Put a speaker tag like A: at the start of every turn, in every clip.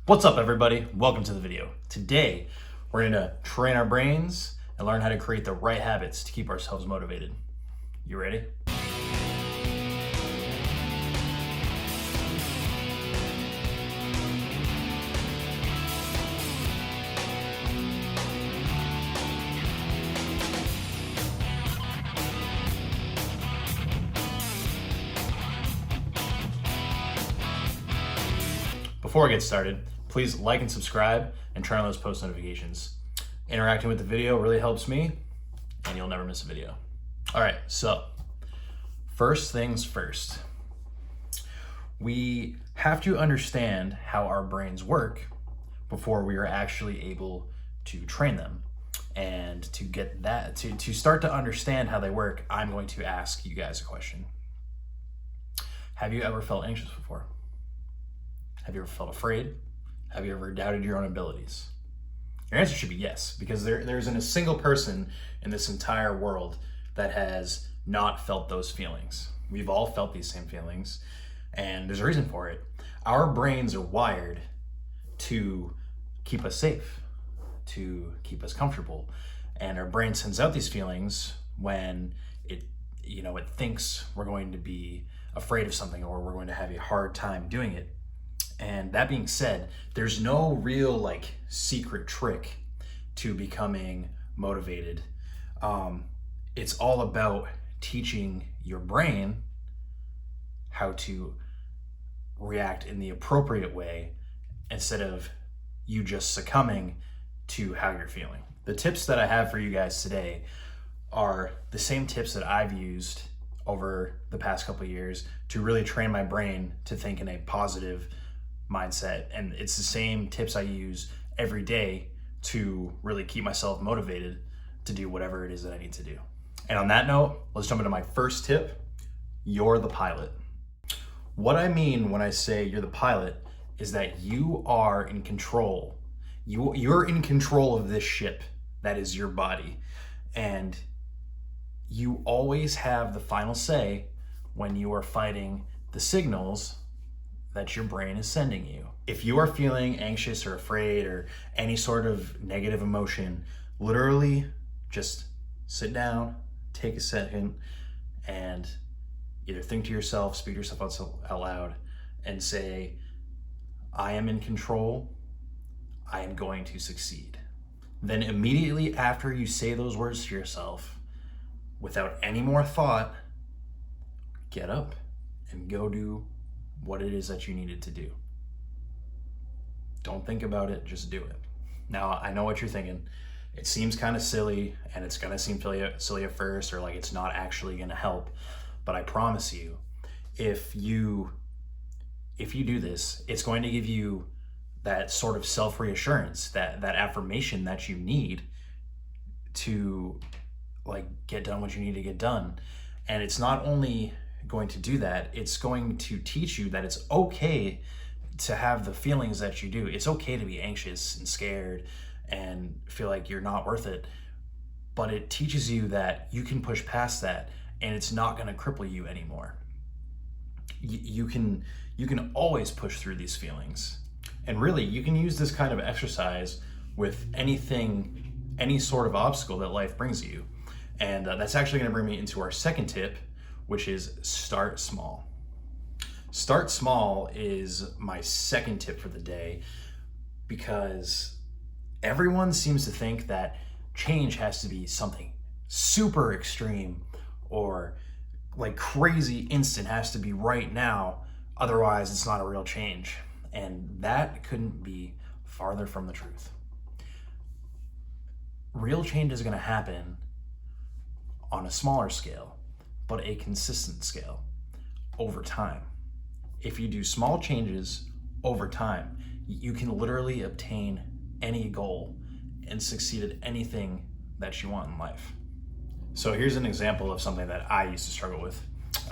A: What's up, everybody? Welcome to the video. Today, we're going to train our brains and learn how to create the right habits to keep ourselves motivated. You ready? Before I get started, please like and subscribe and turn on those post notifications. Interacting with the video really helps me, and you'll never miss a video. All right, so first things first. We have to understand how our brains work before we are actually able to train them. And to get that, to start to understand how they work, I'm going to ask you guys a question. Have you ever felt anxious before? Have you ever felt afraid? Have you ever doubted your own abilities? Your answer should be yes, because there isn't a single person in this entire world that has not felt those feelings. We've all felt these same feelings, and there's a reason for it. Our brains are wired to keep us safe, to keep us comfortable, and our brain sends out these feelings when it thinks we're going to be afraid of something or we're going to have a hard time doing it. And that being said, there's no real secret trick to becoming motivated. It's all about teaching your brain how to react in the appropriate way instead of you just succumbing to how you're feeling. The tips that I have for you guys today are the same tips that I've used over the past couple of years to really train my brain to think in a positive mindset, and it's the same tips I use every day to really keep myself motivated to do whatever it is that I need to do. And on that note, let's jump into my first tip. You're the pilot. What I mean when I say you're the pilot is that you are in control. You're in control of this ship that is your body, and you always have the final say when you are fighting the signals that your brain is sending you. If you are feeling anxious or afraid or any sort of negative emotion, literally just sit down, take a second, and either think to yourself, speak to yourself out loud, and say, I am in control, I am going to succeed. Then immediately after you say those words to yourself, without any more thought, get up and go do what it is that you needed to do. Don't think about it, just do it. Now, I know what you're thinking. It seems kind of silly, and it's gonna seem silly at first, or like it's not actually gonna help. But I promise you, if you do this, it's going to give you that sort of self-reassurance, that affirmation that you need to get done what you need to get done. And it's not only going to do that, it's going to teach you that it's okay to have the feelings that you do. It's okay to be anxious and scared and feel like you're not worth it, but it teaches you that you can push past that and it's not going to cripple you anymore. You can always push through these feelings. And really, you can use this kind of exercise with anything, any sort of obstacle that life brings you. And that's actually going to bring me into our second tip, which is start small. Start small is my second tip for the day, because everyone seems to think that change has to be something super extreme or crazy instant, has to be right now, otherwise it's not a real change. And that couldn't be farther from the truth. Real change is going to happen on a smaller scale, but a consistent scale over time. If you do small changes over time, you can literally obtain any goal and succeed at anything that you want in life. So here's an example of something that I used to struggle with.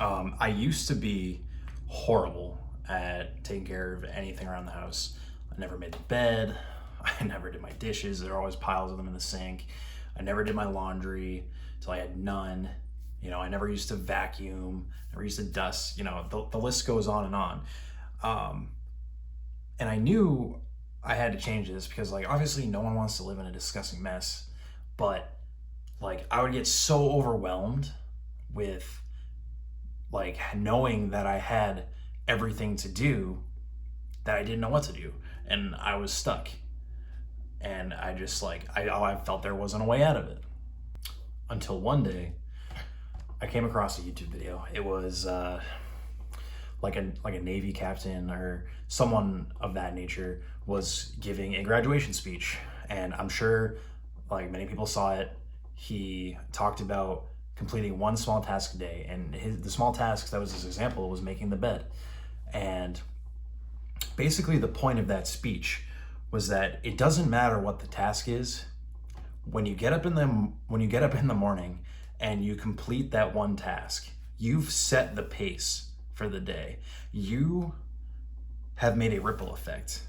A: I used to be horrible at taking care of anything around the house. I never made the bed. I never did my dishes. There are always piles of them in the sink. I never did my laundry until I had none. I never used to vacuum, never used to dust, the list goes on and on. And I knew I had to change this because, like, obviously no one wants to live in a disgusting mess, but like I would get so overwhelmed with like knowing that I had everything to do that I didn't know what to do, and I was stuck. And I just like I felt there wasn't a way out of it until one day I came across a YouTube video. It was like a Navy captain or someone of that nature was giving a graduation speech, and I'm sure like many people saw it. He talked about completing one small task a day, and the small task that was his example was making the bed. And basically the point of that speech was that it doesn't matter what the task is. When you get up in the morning and you complete that one task, you've set the pace for the day. You have made a ripple effect.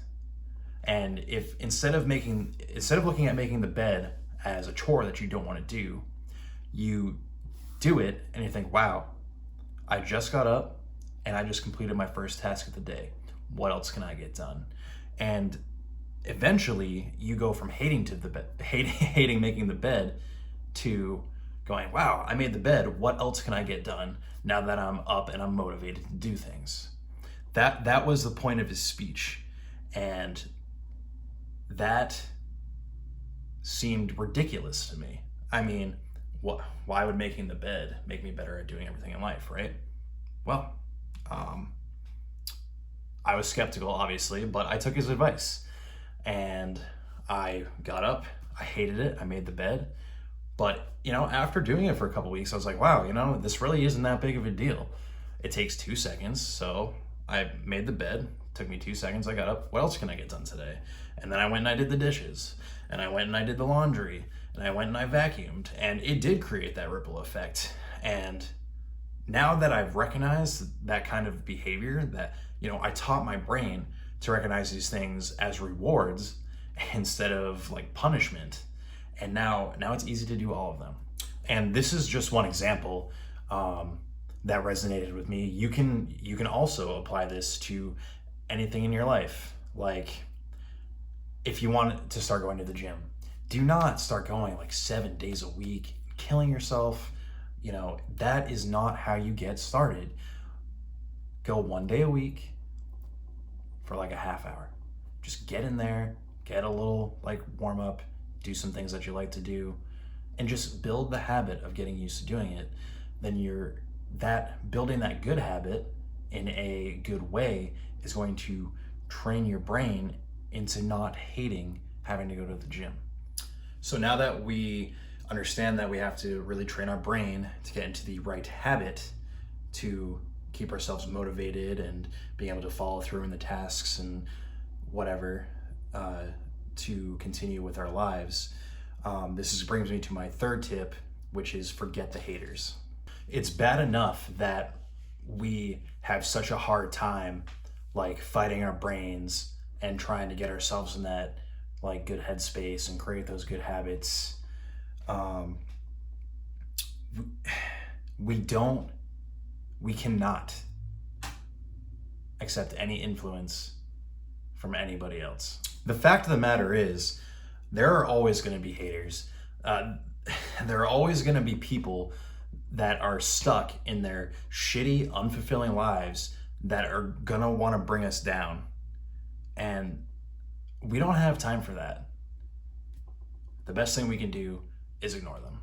A: And if instead of looking at making the bed as a chore that you don't want to do, you do it and you think, wow, I just got up and I just completed my first task of the day. What else can I get done? And eventually you go from hating making the bed to going, wow, I made the bed. What else can I get done now that I'm up and I'm motivated to do things? That was the point of his speech. And that seemed ridiculous to me. I mean, why would making the bed make me better at doing everything in life, right? Well, I was skeptical, obviously, but I took his advice. And I got up, I hated it, I made the bed. But, after doing it for a couple weeks, I was like, wow, this really isn't that big of a deal. It takes 2 seconds, so I made the bed, took me 2 seconds, I got up, what else can I get done today? And then I went and I did the dishes, and I went and I did the laundry, and I went and I vacuumed, and it did create that ripple effect. And now that I've recognized that kind of behavior, that, I taught my brain to recognize these things as rewards instead of like punishment. And now it's easy to do all of them. And this is just one example that resonated with me. You can also apply this to anything in your life. Like if you want to start going to the gym, do not start going like 7 days a week, killing yourself. That is not how you get started. Go 1 day a week for like a half hour. Just get in there, get a little like warm up, do some things that you like to do, and just build the habit of getting used to doing it. Then building that good habit in a good way is going to train your brain into not hating having to go to the gym. So now that we understand that we have to really train our brain to get into the right habit to keep ourselves motivated and being able to follow through in the tasks and whatever to continue with our lives, brings me to my third tip, which is forget the haters. It's bad enough that we have such a hard time like fighting our brains and trying to get ourselves in that like good headspace and create those good habits. We cannot accept any influence from anybody else. The fact of the matter is, there are always going to be haters. There are always going to be people that are stuck in their shitty, unfulfilling lives that are going to want to bring us down. And we don't have time for that. The best thing we can do is ignore them.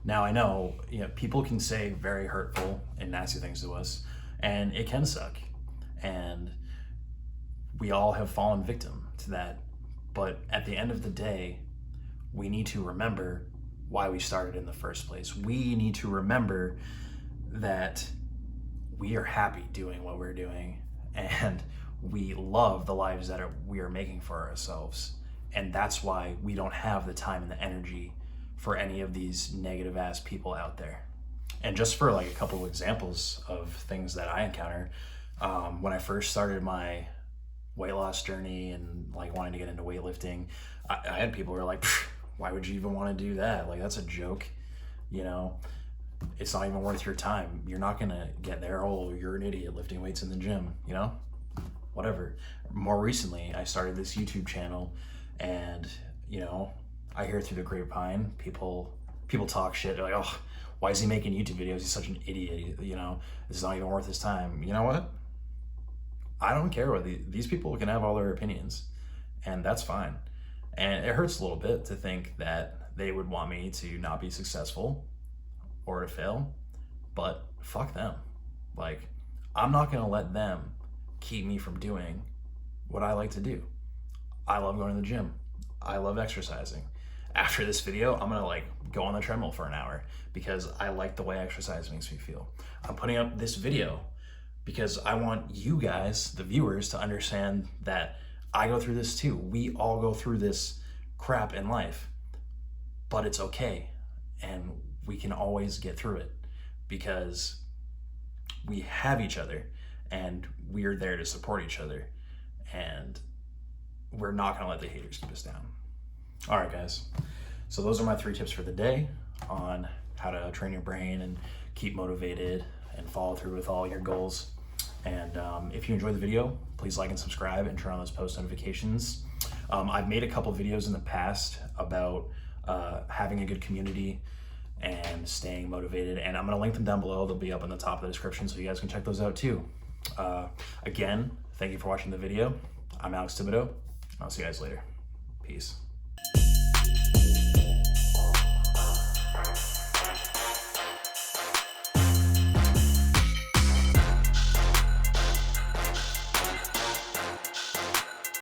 A: Now, I know, people can say very hurtful and nasty things to us, and it can suck. And we all have fallen victim to that. But at the end of the day, we need to remember why we started in the first place. We need to remember that we are happy doing what we're doing, and we love the lives that we are making for ourselves. And that's why we don't have the time and the energy for any of these negative ass people out there. And just for like a couple of examples of things that I encounter, when I first started my weight loss journey and like wanting to get into weightlifting, I had people who were like, why would you even want to do that? Like, that's a joke, it's not even worth your time. You're not gonna get there. Oh, you're an idiot lifting weights in the gym, whatever. More recently, I started this YouTube channel, and I hear through the grapevine, people talk shit. They're like, oh, why is he making YouTube videos? He's such an idiot. It's not even worth his time. You know what? I don't care what these people can have all their opinions, and that's fine. And it hurts a little bit to think that they would want me to not be successful or to fail, but fuck them. Like, I'm not gonna let them keep me from doing what I like to do. I love going to the gym. I love exercising. After this video, I'm gonna go on the treadmill for an hour because I like the way exercise makes me feel. I'm putting up this video because I want you guys, the viewers, to understand that I go through this too. We all go through this crap in life, but it's okay. And we can always get through it because we have each other and we're there to support each other, and we're not gonna let the haters keep us down. All right, guys. So those are my 3 tips for the day on how to train your brain and keep motivated and follow through with all your goals. And if you enjoyed the video, please like and subscribe and turn on those post notifications. I've made a couple videos in the past about having a good community and staying motivated, and I'm gonna link them down below. They'll be up in the top of the description so you guys can check those out too. Again, thank you for watching the video. I'm Alex Thibodeau. I'll see you guys later. Peace.